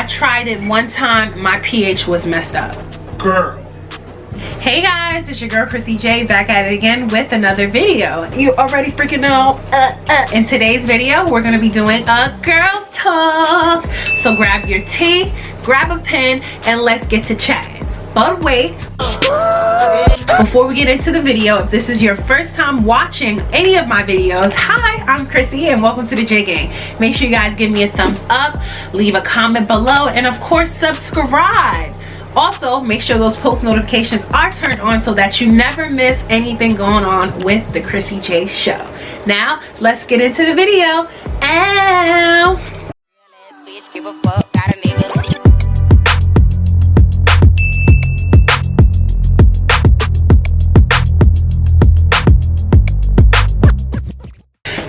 I tried it one time, my pH was messed up. Girl. Hey guys, it's your girl Chrissy J back at it again with another video. You already freaking know. In today's video, we're gonna be doing a girls talk. So grab your tea, grab a pen, and let's get to chatting. But wait, before we get into the video, if this is your first time watching any of my videos, hi, I'm Chrissy and welcome to the J Gang. Make sure you guys give me a thumbs up, leave a comment below, and of course subscribe. Also, make sure those post notifications are turned on so that you never miss anything going on with the Chrissy J Show. Now, let's get into the video. Ow!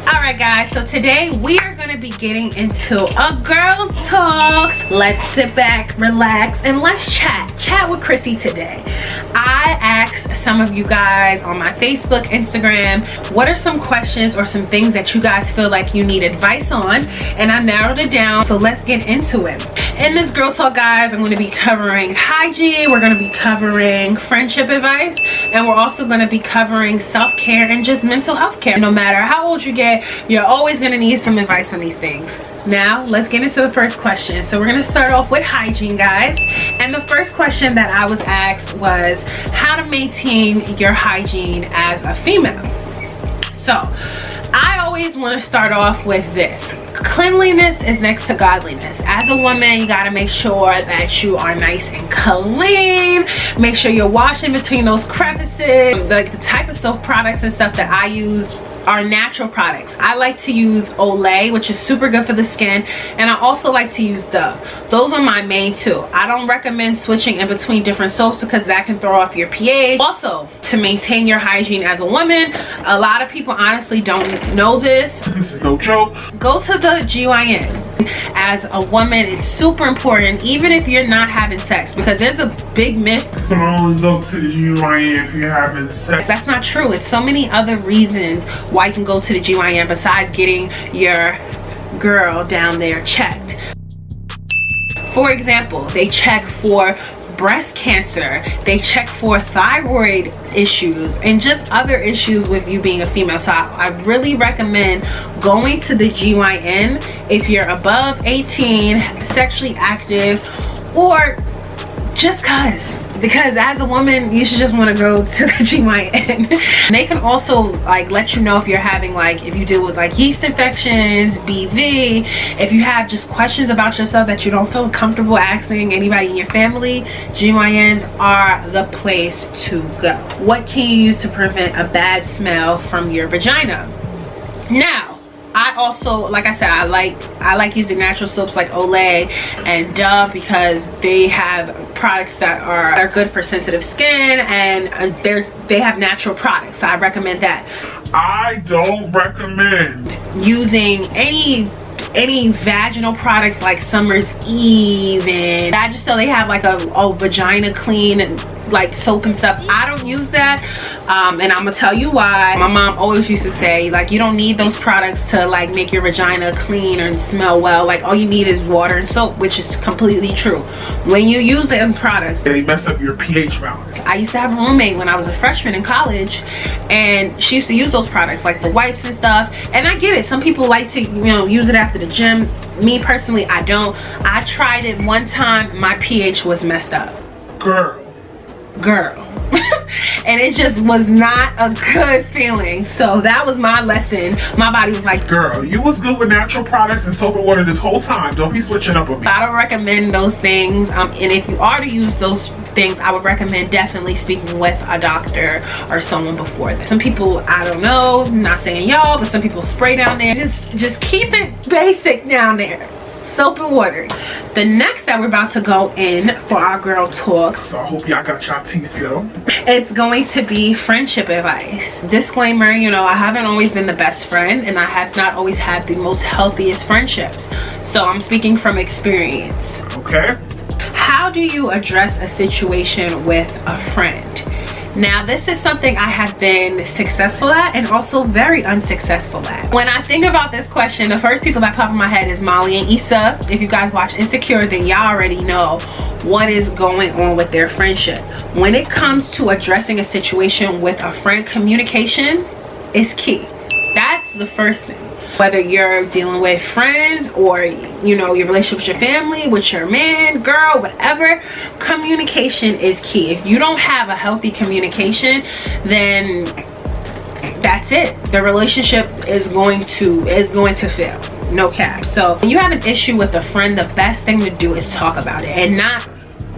Alright guys, so today we are going to be getting into a girls talk. Let's sit back, relax, and let's chat with Chrissy today. I asked some of you guys on my Facebook, Instagram, what are some questions or some things that you guys feel like you need advice on, and I narrowed it down, so let's get into it. In this girl talk, guys, I'm going to be covering hygiene, we're going to be covering friendship advice, and we're also going to be covering self-care and just mental health care. No matter how old you get, you're always going to need some advice on these things. Now let's get into the first question. So we're going to start off with hygiene, guys, and the first question that I was asked was how to maintain your hygiene as a female. So I always want to start off with this: cleanliness is next to godliness. As a woman, you got to make sure that you are nice and clean. Make sure you're washing between those crevices. Like the type of soap products and stuff that I use are natural products. I like to use Olay, which is super good for the skin, and I also like to use Dove. Those are my main two. I don't recommend switching in between different soaps because that can throw off your pH. Also, to maintain your hygiene as a woman, a lot of people honestly don't know this. This is no joke. Go to the GYN. As a woman, it's super important, even if you're not having sex, because there's a big myth. You can only go to the GYN if you're having sex. That's not true. It's so many other reasons why you can go to the GYN besides getting your girl down there checked. For example, they check for breast cancer, they check for thyroid issues, and just other issues with you being a female. So I really recommend going to the GYN if you're above 18, sexually active, or just because as a woman you should just want to go to the GYN. They can also like let you know if you're having, like, if you deal with like yeast infections, BV, if you have just questions about yourself that you don't feel comfortable asking anybody in your family. GYNs are the place to go. What can you use to prevent a bad smell from your vagina? Now, I also, like I said, I like using natural soaps like Olay and Dove because they have products that are good for sensitive skin, and they have natural products. So I recommend that. I don't recommend using any vaginal products like Summer's Eve, and I just know they have like a vagina clean like soap and stuff. I don't use that, and I'm gonna tell you why. My mom always used to say, like, you don't need those products to like make your vagina clean and smell well. Like, all you need is water and soap, which is completely true. When you use them products, they mess up your pH balance. I used to have a roommate when I was a freshman in college, and she used to use those products like the wipes and stuff, and I get it. Some people like to, you know, use it after the gym. Me personally, I don't. I tried it one time, my pH was messed up. Girl. And it just was not a good feeling. So that was my lesson. My body was like, girl, you was good with natural products and soap and water this whole time. Don't be switching up on me. I don't recommend those things, and if you are to use those things, I would recommend definitely speaking with a doctor or someone before that. Some people, I don't know, I'm not saying y'all, but some people spray down there. Just keep it basic down there. Soap and water. The next that we're about to go in for our girl talk, so I hope y'all got y'all tea still, it's going to be friendship advice. Disclaimer, you know, I haven't always been the best friend, and I have not always had the most healthiest friendships, so I'm speaking from experience. Okay. How do you address a situation with a friend? Now, this is something I have been successful at and also very unsuccessful at. When I think about this question, the first people that pop in my head is Molly and Issa. If you guys watch Insecure, then y'all already know what is going on with their friendship. When it comes to addressing a situation with a friend, communication is key. That's the first thing. Whether you're dealing with friends or, you know, your relationship with your family, with your man, girl, whatever, communication is key. If you don't have a healthy communication, then that's it. The relationship is going to fail. No cap. So when you have an issue with a friend, the best thing to do is talk about it and not,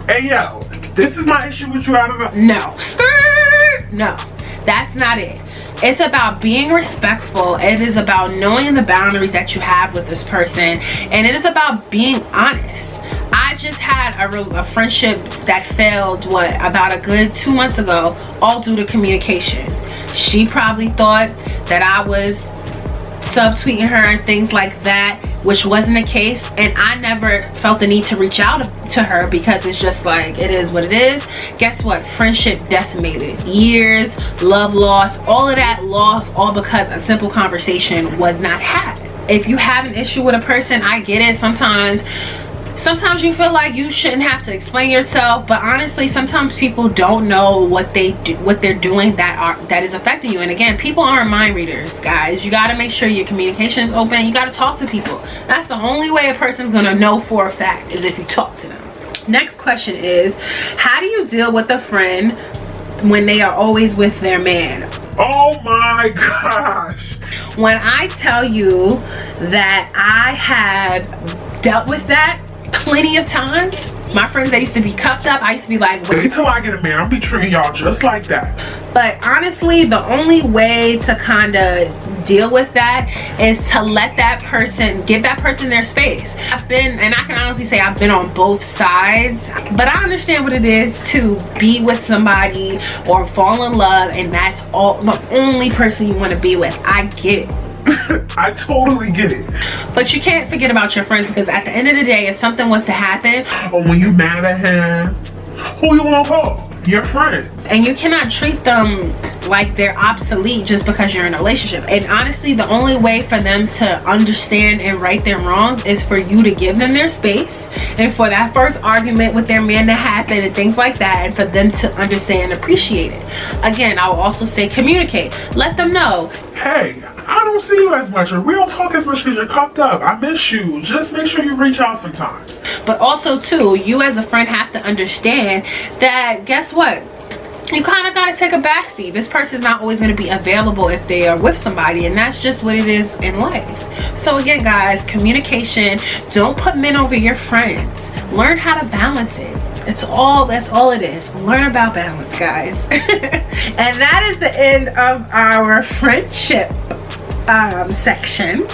hey yo, this is my issue with you, I don't know. No. Skirt. No. That's not it. It's about being respectful. It is about knowing the boundaries that you have with this person, and it is about being honest. I just had a friendship that failed about a good 2 months ago, all due to communication. She probably thought that I was subtweeting her and things like that, which wasn't the case, and I never felt the need to reach out to her because it's just like, it is what it is. Guess what? Friendship decimated. Years, love lost, all of that lost, all because a simple conversation was not had. If you have an issue with a person, I get it. Sometimes you feel like you shouldn't have to explain yourself, but honestly, sometimes people don't know what they're doing that is affecting you. And again, people aren't mind readers, guys. You got to make sure your communication is open. You got to talk to people. That's the only way a person's gonna know for a fact, is if you talk to them. Next question is, how do you deal with a friend when they are always with their man? Oh my gosh. When I tell you that I have dealt with that plenty of times, my friends that used to be cuffed up, I used to be like, wait till I get a man, I'll be treating y'all just like that. But honestly, the only way to kind of deal with that is to let that person, give that person their space. I can honestly say I've been on both sides, but I understand what it is to be with somebody or fall in love, and that's the only person you want to be with. I get it. I totally get it. But you can't forget about your friends, because at the end of the day, if something was to happen, or when you mad at him, who you want to call? Your friends. And you cannot treat them like they're obsolete just because you're in a relationship. And honestly, the only way for them to understand and right their wrongs is for you to give them their space, and for that first argument with their man to happen and things like that, and for them to understand and appreciate it. Again, I will also say communicate. Let them know, hey, I don't see you as much, or we don't talk as much because you're cuffed up. I miss you. Just make sure you reach out sometimes. But also too, you as a friend have to understand that, guess what? You kind of got to take a backseat. This person's not always going to be available if they are with somebody, and that's just what it is in life. So again, guys, communication. Don't put men over your friends. Learn how to balance it. That's all it is. Learn about balance, guys. And that is the end of our friendship section.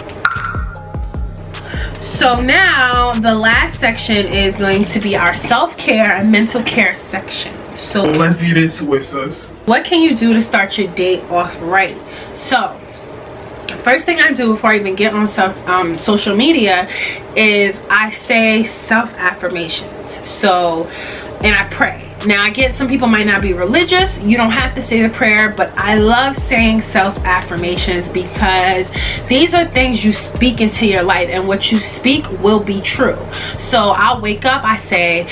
So now the last section is going to be our self-care and mental care section. So let's get into it, sis. What can you do to start your date off right? So first thing I do before I even get on social media is I say self-affirmations. So, and I pray. Now, I get some people might not be religious. You don't have to say the prayer, but I love saying self-affirmations because these are things you speak into your life, and what you speak will be true. So I'll wake up, I say,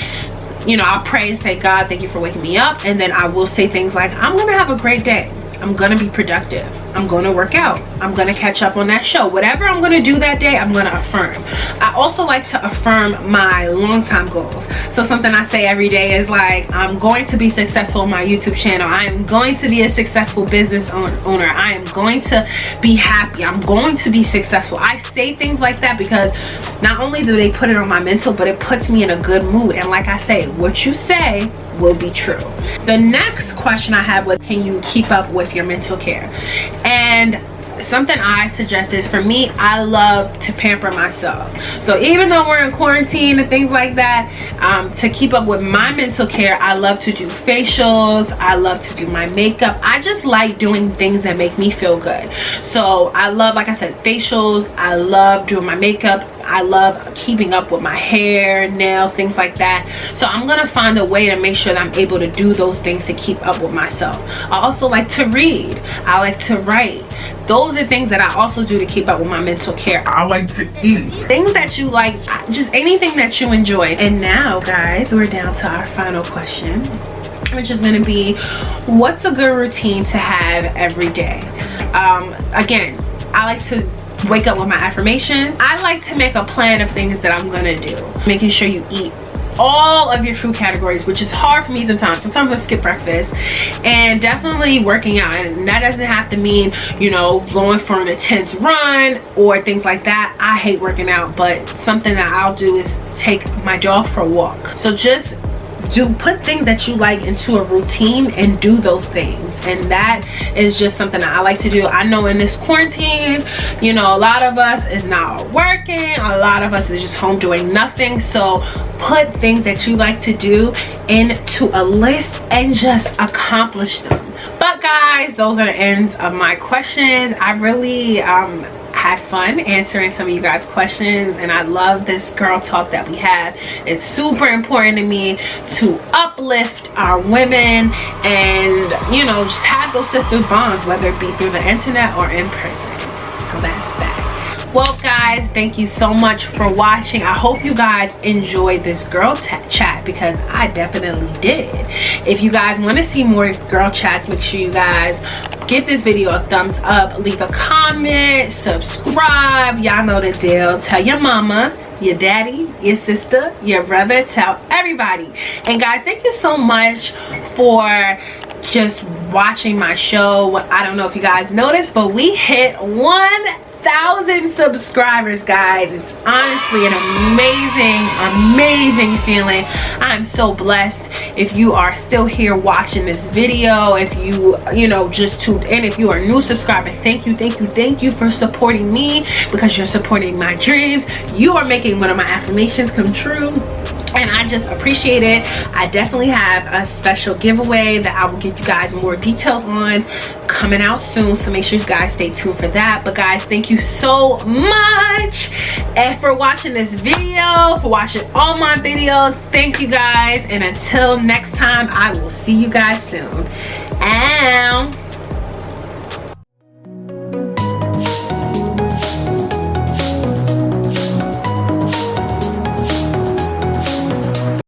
you know, I'll pray and say, God, thank you for waking me up. And then I will say things like, I'm gonna have a great day. I'm gonna be productive. I'm gonna work out. I'm gonna catch up on that show. Whatever I'm gonna do that day, I'm gonna affirm. I also like to affirm my long-time goals. So something I say every day is like, I'm going to be successful on my YouTube channel. I am going to be a successful business owner. I am going to be happy. I'm going to be successful. I say things like that because not only do they put it on my mental, but it puts me in a good mood. And like I say, what you say will be true. The next question I had was, can you keep up with your mental care? And something I suggest is, for me, I love to pamper myself. So even though we're in quarantine and things like that, to keep up with my mental care, I love to do facials. I love to do my makeup. I just like doing things that make me feel good. So I love, like I said, facials. I love doing my makeup. I love keeping up with my hair, nails, things like that. So I'm gonna find a way to make sure that I'm able to do those things to keep up with myself. I also like to read. I like to write. Those are things that I also do to keep up with my mental care. I like to eat. Things that you like, just anything that you enjoy. And now, guys, we're down to our final question, which is going to be, what's a good routine to have every day? Again, I like to wake up with my affirmations. I like to make a plan of things that I'm going to do. Making sure you eat all of your food categories, which is hard for me sometimes. Sometimes I skip breakfast. And definitely working out, and that doesn't have to mean, you know, going for an intense run or things like that. I hate working out, but something that I'll do is take my dog for a walk. So just put things that you like into a routine and do those things. And that is just something that I like to do. I know in this quarantine, you know, a lot of us is not working, a lot of us is just home doing nothing. So put things that you like to do into a list and just accomplish them. But guys, those are the ends of my questions. I really had fun answering some of you guys' questions, and I love this girl talk that we had. It's super important to me to uplift our women and, you know, just have those sisters bonds, whether it be through the internet or in person. So that's that. Well guys, thank you so much for watching. I hope you guys enjoyed this girl chat, because I definitely did. If you guys want to see more girl chats, make sure you guys give this video a thumbs up, leave a comment, subscribe. Y'all know the deal. Tell your mama, your daddy, your sister, your brother, tell everybody. And guys, thank you so much for just watching my show. I don't know if you guys noticed, but we hit 1,000 subscribers, guys. It's honestly an amazing feeling. I'm so blessed. If you are still here watching this video, if you know, just tuned in, if you are a new subscriber, thank you for supporting me, because you're supporting my dreams. You are making one of my affirmations come true, and I just appreciate it. I definitely have a special giveaway that I will give you guys more details on coming out soon, so make sure you guys stay tuned for that. But guys, thank you so much and for watching this video, for watching all my videos. Thank you guys, and until next time, I will see you guys soon.